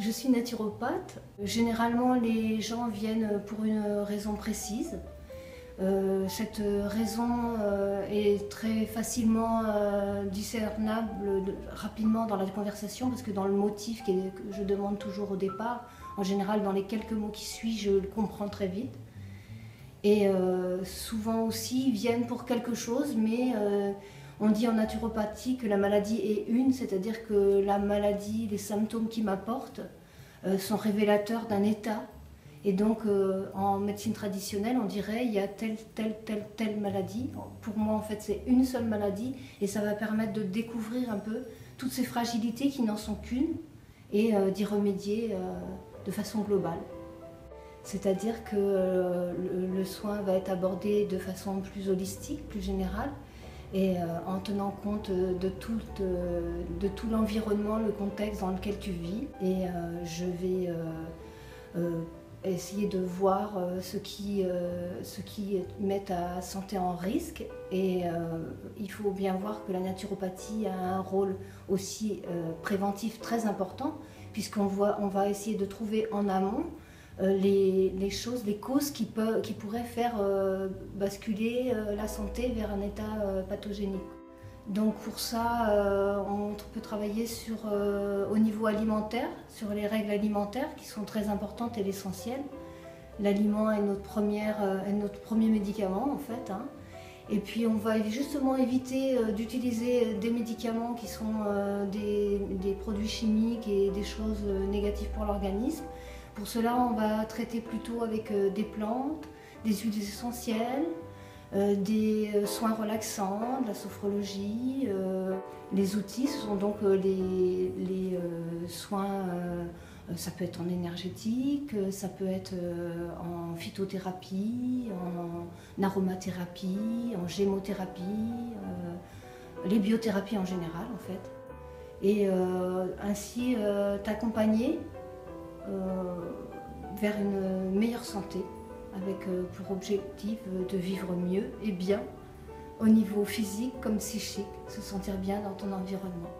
Je suis naturopathe. Généralement, les gens viennent pour une raison précise. Cette raison est très facilement discernable rapidement dans la conversation parce que dans le motif que je demande toujours au départ, en général dans les quelques mots qui suivent, je le comprends très vite. Et souvent aussi, ils viennent pour quelque chose, mais on dit en naturopathie que la maladie est une, c'est-à-dire que la maladie, les symptômes qu'ils m'apportent sont révélateurs d'un état. Et donc en médecine traditionnelle, on dirait il y a telle maladie. Pour moi, en fait, c'est une seule maladie et ça va permettre de découvrir un peu toutes ces fragilités qui n'en sont qu'une et d'y remédier de façon globale. C'est-à-dire que le soin va être abordé de façon plus holistique, plus générale, et en tenant compte de tout l'environnement, le contexte dans lequel tu vis. Et je vais essayer de voir ce qui met ta santé en risque. Et il faut bien voir que la naturopathie a un rôle aussi préventif très important, puisqu'on va essayer de trouver en amont les choses, les causes qui pourraient faire basculer la santé vers un état pathogénique. Donc pour ça, on peut travailler au niveau alimentaire, sur les règles alimentaires qui sont très importantes et l'essentiel. L'aliment est notre premier médicament en fait. Hein. Et puis on va justement éviter d'utiliser des médicaments qui sont des produits chimiques et des choses négatives pour l'organisme. Pour cela, on va traiter plutôt avec des plantes, des huiles essentielles, des soins relaxants, de la sophrologie. Les outils, ce sont donc les soins, ça peut être en énergétique, ça peut être en phytothérapie, en aromathérapie, en gémothérapie, les biothérapies en général en fait. Et ainsi t'accompagner vers une meilleure santé, avec pour objectif de vivre mieux et bien au niveau physique comme psychique, se sentir bien dans ton environnement.